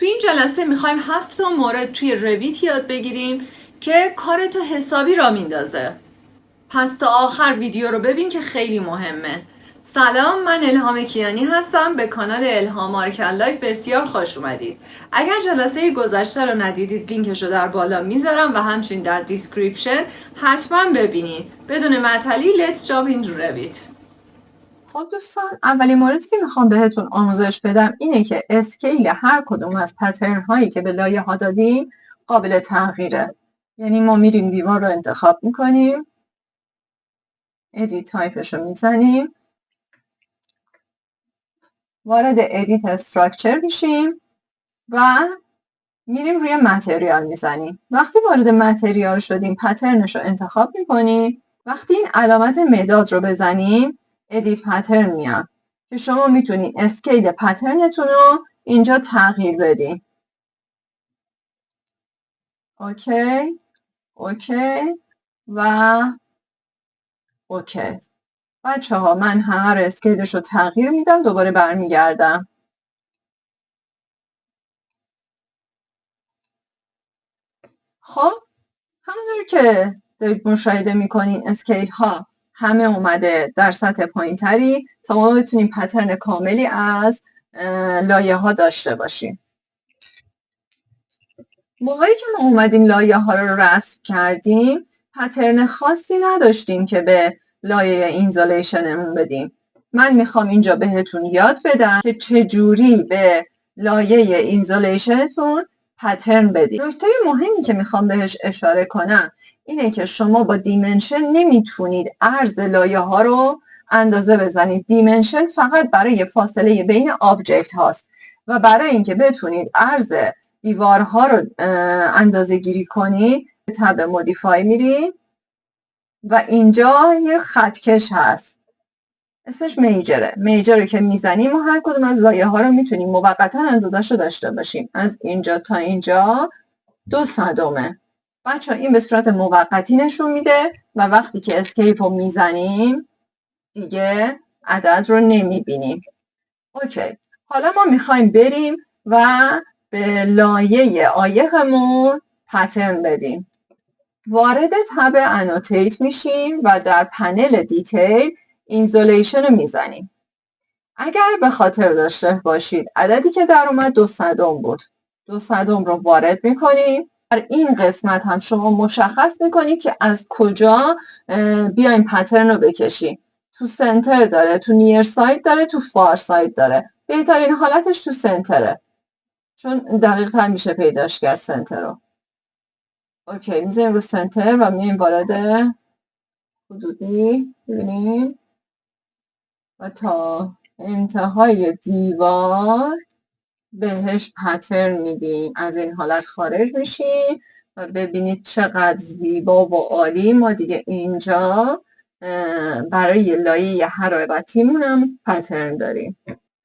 توی این جلسه میخوایم 7 مورد توی رویت یاد بگیریم که کارتو حسابی را میندازه. پس تا آخر ویدیو رو ببین که خیلی مهمه. سلام، من الهام کیانی هستم. به کانال الهام مارکت لایف بسیار خوش اومدید. اگر جلسه گذشته رو ندیدید لینکش رو در بالا میذارم و همچنین در دیسکریپشن حتما ببینید. بدون معطلی let's jump into Revit. خب دوستان، اولین موردی که میخوام بهتون آموزش بدم اینه که اسکیل هر کدوم از پترن هایی که به لایه ها دادیم قابل تغییره. یعنی ما میریم دیوار رو انتخاب میکنیم، ادیت تایپش رو میزنیم، وارد ادیت استراکچر میشیم و میریم روی متریال میزنیم. وقتی وارد متریال شدیم پترنش رو انتخاب میکنیم. وقتی این علامت مداد رو بزنیم ادیت پترن میاد که شما میتونید اسکیل پترنتون رو اینجا تغییر بدین. اوکی و اوکی. بچه ها، من همه رو اسکیلش رو تغییر میدم، دوباره برمیگردم. خب همونطور که دارید مشاهده میکنین اسکیل ها همه اومده در سطح پایین تری تا ما بتونیم پترن کاملی از لایه ها داشته باشیم. موقعی که ما اومدیم لایه ها رو رسم کردیم پترن خاصی نداشتیم که به لایه اینزولیشنمون بدیم. من میخوام اینجا بهتون یاد بدم که چجوری به لایه اینزولیشنتون پترن بدید. نکته مهمی که میخوام بهش اشاره کنم اینه که شما با دیمنشن نمیتونید عرض لایه ها رو اندازه بزنید. دیمنشن فقط برای فاصله بین آبجکت هاست و برای اینکه بتونید عرض دیوارها رو اندازه گیری کنید تب مودیفای میرید و اینجا یه خطکش هست اسمش میجره که میزنیم و هر کدوم از لایه ها رو میتونیم موقتا اندازش رو داشته باشیم. از اینجا تا اینجا 0.02. بچه این به صورت موقتی نشون میده و وقتی که اسکیپ رو میزنیم دیگه عدد رو نمیبینیم. اوکی، حالا ما میخوایم بریم و به لایه عایقمون پترن بدیم. وارد تب انوتیت میشیم و در پنل دیتیل اینزولیشن رو میزنیم. اگر به خاطر داشته باشید عددی که در اومد 200 بود. 200 رو وارد میکنیم. در این قسمت هم شما مشخص میکنید که از کجا بیایم پترن رو بکشیم. تو سنتر داره، تو نیر ساید داره، تو فار ساید داره. بهترین حالتش تو سنتره چون دقیق تر میشه پیداش کرد سنتر رو. اوکی، میذاریم رو سنتر و میایم وارد حدودی ببینیم و تا انتهای دیوار بهش پترن میدیم. از این حالت خارج میشیم و ببینید چقدر زیبا و عالی. ما دیگه اینجا برای لایه حرارتیمون هم پترن داریم.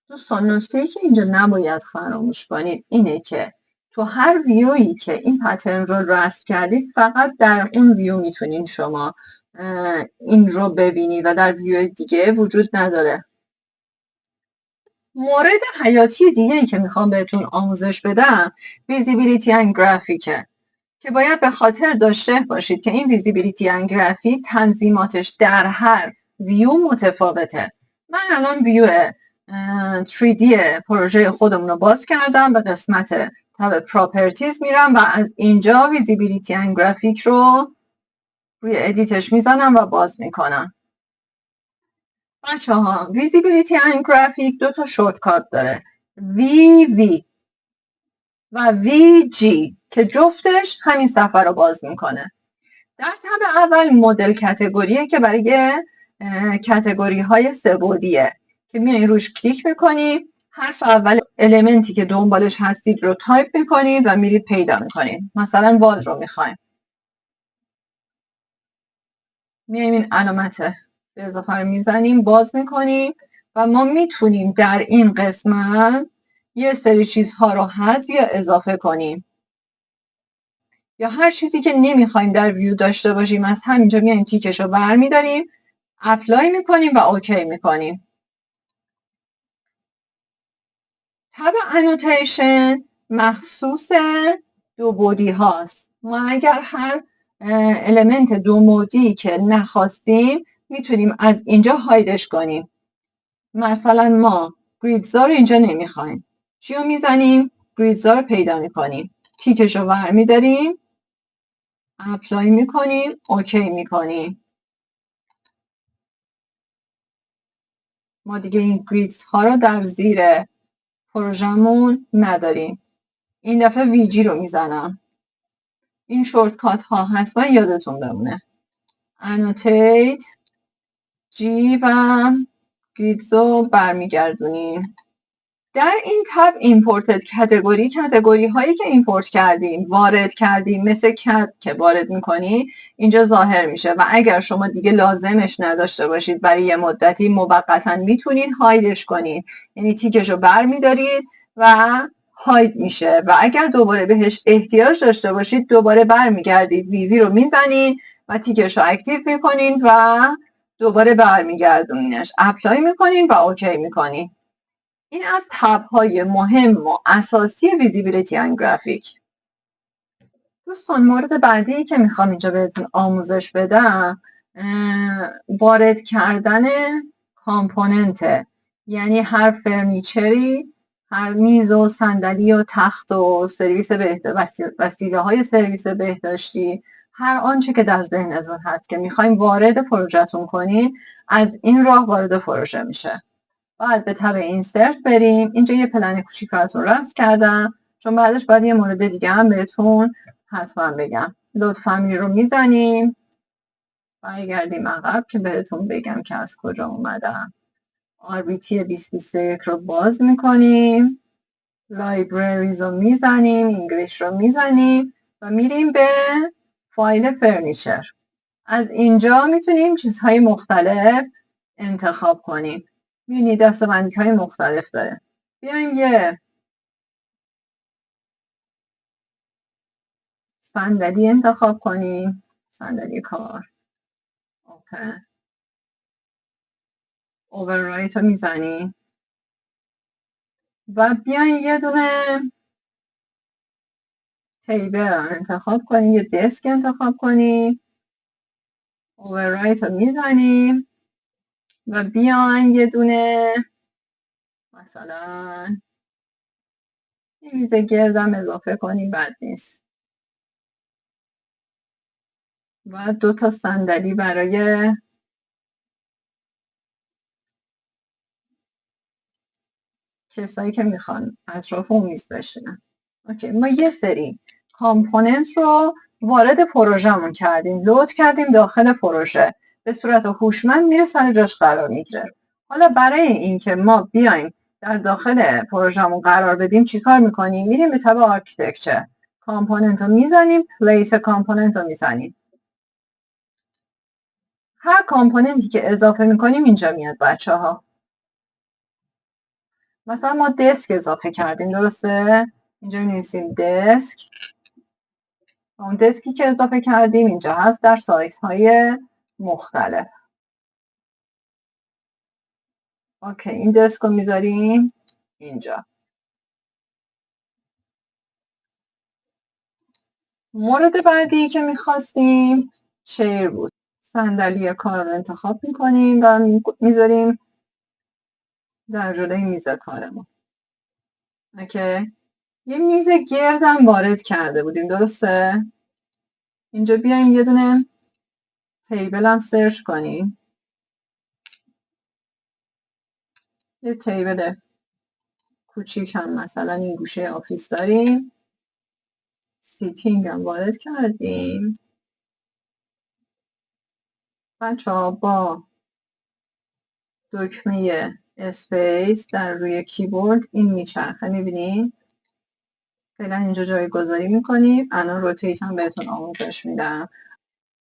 دوستان، نکته‌ای که اینجا نباید فراموش کنید اینه که تو هر ویویی که این پترن رو رسم کردید فقط در اون ویو میتونین شما این رو ببینید و در ویو دیگه وجود نداره. مورد حیاتی دیگه‌ای که میخوام بهتون آموزش بدم ویزیبیلیتی اند گرافیکه که باید به خاطر داشته باشید که این ویزیبیلیتی اند گرافیک تنظیماتش در هر ویو متفاوته. من الان ویو 3D پروژه خودمون رو باز کردم، به قسمت تب پراپرتیز میرم و از اینجا ویزیبیلیتی اند گرافیک رو روی ادیتش میزنم و باز میکنم. بچه ها، ویزیبیلیتی اند گرافیک 2 تا شورتکات داره، VV و VG که جفتش همین صفحه رو باز میکنه. در تب اول مدل کتگوریه که برای کتگوری های سه‌بعدیه که میایین روش کلیک میکنید، حرف اول المنتی که دنبالش هستید رو تایپ میکنید و میرید پیدا میکنید. مثلا وال رو میخوایم، میایم این علامت به اضافه رو میزنیم، باز میکنیم و ما میتونیم در این قسمت یه سری چیزها رو حذف یا اضافه کنیم یا هر چیزی که نمیخوایم در ویو داشته باشیم از همینجا میایم تیکش رو برمیداریم، اپلای میکنیم و اوکی میکنیم. تب انوتیشن مخصوص دو بعدی هاست. ما اگر هر المنت دو بعدی که نخواستیم میتونیم از اینجا هایدش کنیم. مثلا ما گریدزا رو اینجا نمیخوایم. چی رو میزنیم؟ گریدزا رو پیدا میکنیم. تیکش رو برمیداریم، اپلای میکنیم، اوکی میکنیم. ما دیگه این گریدز ها رو در زیر پروژمون نداریم. این دفعه ویجی رو میزنم. این شورتکات ها حتما یادتون بمونه. انوتیت جی و گریدز رو برمیگردونیم. در این تب ایمپورتد کتگوری هایی که ایمپورت کردیم وارد کردیم مثل کت که وارد میکنی اینجا ظاهر میشه و اگر شما دیگه لازمش نداشته باشید برای یه مدتی موقتا میتونید هایدش کنید، یعنی تیکش رو بر میدارید و هاید میشه و اگر دوباره بهش احتیاج داشته باشید دوباره برمیگردید ویوی رو میزنید و تیکش رو اکتیو میکنید و دوباره برمیگردونینش، اپلای میکنید و اوکی میکنید. این از تب‌های مهم و اساسی ویزیبیلیتی اند گرافیک. دوستان مورد بعدی که میخوام اینجا بهتون آموزش بدم وارد کردن کامپوننت، یعنی هر فرنیچری، هر میز و صندلی و تخت و سرویس وسیله های سرویس بهداشتی، هر آنچه که در ذهنتون هست که میخوایم وارد پروژهتون کنین از این راه وارد پروژه میشه. باید به تب اینسرت بریم. اینجا یه پلن کوچیک براتون رسم کردم چون بعدش باید یه مورد دیگه هم بهتون حتما بگم. لود فامیلی رو میزنیم، برگردیم عقب که بهتون بگم که از کجا اومدم. RBT 2021 رو باز میکنیم، لایبرریز رو میزنیم، انگلیش رو میزنیم و میریم به فایل فرنیچر. از اینجا میتونیم چیزهای مختلف انتخاب کنیم. می‌بینید دسته‌بندی های مختلف داره. بیایم یه صندلی انتخاب کنیم، صندلی کار. اوپن، اووررایت رو میزنیم و بیایم یه دونه تیبل انتخاب کنیم، یه دسک انتخاب کنیم، اووررایت رو میزنیم و بیایم یه دونه مثلا یه میز گردم اضافه کنیم، بد نیست. و 2 تا صندلی برای کسایی که میخوان اطراف اون میز بشینن. اوکی، ما یه سری کامپوننت رو وارد پروژهمون کردیم، لود کردیم داخل پروژه، به صورت هوشمند میره سر جاش قرار میگیره. حالا برای اینکه ما بیایم در داخل پروژهمون قرار بدیم چیکار میکنیم؟ میریم به تب آرکیتکچر، کامپوننت رو میزنیم، پلیس کامپوننت رو میزنیم. هر کامپوننتی که اضافه میکنیم اینجا میاد بچه ها. مثلا ما دسک اضافه کردیم، درسته؟ اینجا می‌نویسیم دسک. اون دسکی که اضافه کردیم اینجا هست در سایزهای مختلف. اوکی، این دسک رو میذاریم اینجا. مورد بعدی که میخواستیم چیر بود. صندلی کار رو انتخاب میکنیم و میذاریم در جلوی میز کارمون. اوکی، یه میز گردم وارد کرده بودیم، درسته؟ اینجا بیایم یه دونه تیبل هم سرچ کنیم. یه تیبل کوچیک هم مثلا این گوشه آفیس داریم، سیتینگ هم وارد کردیم. بچه ها با دکمه اسپیس در روی کیبورد این میچرخه، میبینید؟ فعلا اینجا جایگذاری میکنیم. الان روتیت هم بهتون آموزش میدم.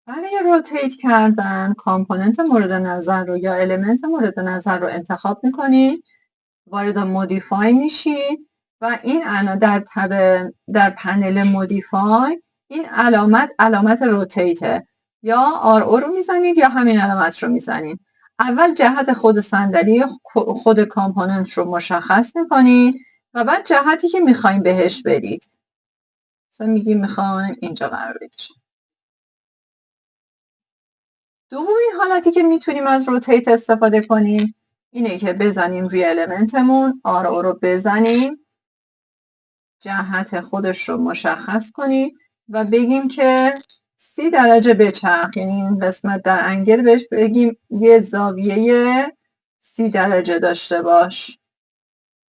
برای روتیت کردن کامپوننت مورد نظر رو یا المنت مورد نظر رو انتخاب میکنید، وارد مودیفای میشید و این الان در پنل مودیفای این علامت روتیته، یا RO رو میزنید یا همین علامت رو میزنید. اول جهت خود صندلی خود کامپوننت رو مشخص میکنید و بعد جهتی که میخوایم بهش برید. مثلا میگیم میخوایم اینجا قرار بگیریم. دومین حالتی که میتونیم از روتیت استفاده کنیم اینه که بزنیم روی المنتمون، آرو رو بزنیم، جهت خودش رو مشخص کنیم و بگیم که 30 درجه بچرخ، یعنی این قسمت در انگل بهش بگیم یه زاویه 30 درجه داشته باش.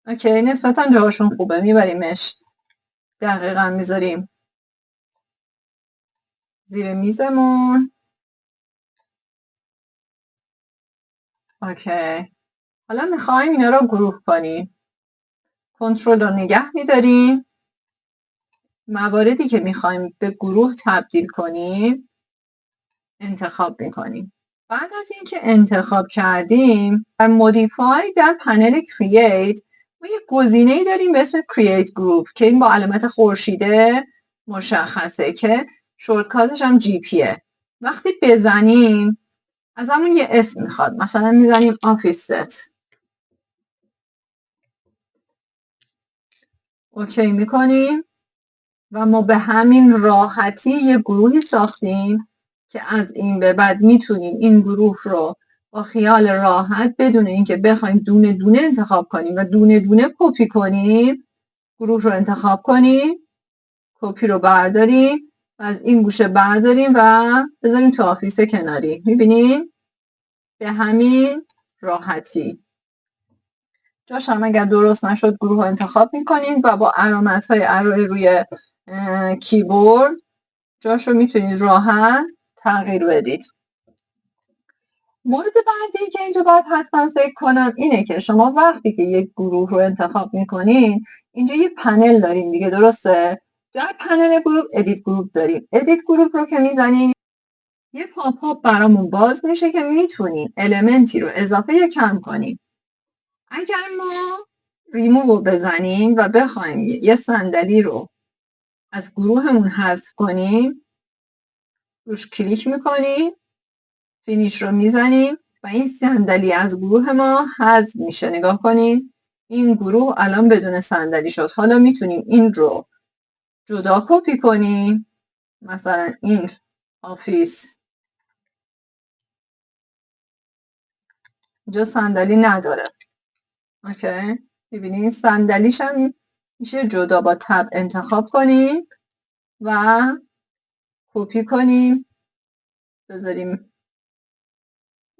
اوکی، نسبتا جاهاشون خوبه، میبریمش دقیقا میذاریم زیر میزمون. اوکی، حالا میخوایم اینا رو گروه کنیم. کنترل رو نگه میداریم. مواردی که میخوایم به گروه تبدیل کنیم انتخاب میکنیم. بعد از اینکه انتخاب کردیم در مودیفای در پنل کرییت ما یه گزینه‌ای داریم به اسم کرییت گروپ که این با علامت خورشیده مشخصه که شورتکاتش هم جی پیه. وقتی بزنیم از همون یه اسم میخواد، مثلا میزنیم آفیست. اوکی میکنیم و ما به همین راحتی یه گروهی ساختیم که از این به بعد میتونیم این گروه رو با خیال راحت بدون اینکه بخوایم دونه دونه انتخاب کنیم و دونه دونه کپی کنیم، گروه رو انتخاب کنیم، کپی رو برداریم و از این گوشه برداریم و بذاریم تو آفیس کناری. میبینیم به همین راحتی. جاش هم اگر درست نشد گروه رو انتخاب میکنید و با علامت های arrow روی کیبورد جاش رو میتونید راحت تغییر بدید. مورد بعدی که اینجا باید حتما ذکر کنم اینه که شما وقتی که یک گروه رو انتخاب میکنین اینجا یه پنل داریم دیگه، درسته؟ در پنل گروپ ادیت گروپ داریم. ادیت گروپ رو که میزنیم یه پاپ آپ برامون باز میشه که میتونیم المنتی رو اضافه یا کم کنیم. اگر ما ریموو رو بزنیم و بخوایم یه صندلی رو از گروهمون حذف کنیم، روش کلیک میکنیم، فینیش رو میزنیم و این صندلی از گروه ما حذف میشه. نگاه کنین این گروه الان بدون صندلی شد. حالا میتونیم این رو جدا کپی کنیم، مثلا این آفیس اینجا صندلی نداره. اوکی، ببینید صندلیش هم میشه جدا، با تب انتخاب کنیم و کپی کنیم بذاریم.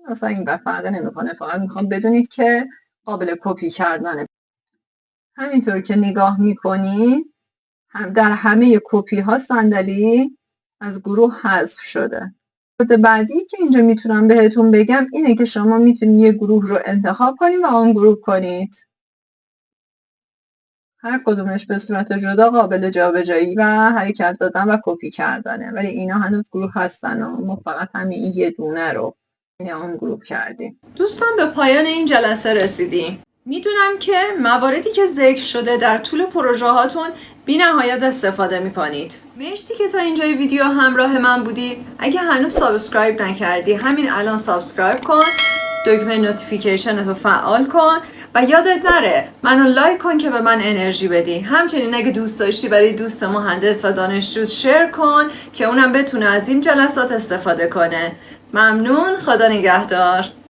اصلا این بر فرقی نمیکنه، فقط میخوام بدونید که قابل کپی کردنه. همینطور که نگاه میکنید در همه کپی ها صندلی از گروه حذف شده. مورد بعدی که اینجا میتونم بهتون بگم اینه که شما میتونید یه گروه رو انتخاب کنید و آن گروه کنید. هر کدومش به صورت جدا قابل جابجایی و حرکت دادن و کپی کردنه، ولی اینا هنوز گروه هستن و ما فقط همین یه دونه رو اون گروه کردیم. دوستان به پایان این جلسه رسیدیم. میدونم که مواردی که ذکر شده در طول پروژه هاتون بی نهایت استفاده میکنید. مرسی که تا اینجای ویدیو همراه من بودید. اگه هنوز سابسکرایب نکردی همین الان سابسکرایب کن، دکمه نوتیفیکیشن رو فعال کن و یادت نره منو لایک کن که به من انرژی بدی. همچنین اگه دوست داشتی برای دوست مهندس و دانشجو شیر کن که اونم بتونه از این جلسات استفاده کنه. ممنون، خدا نگهدار.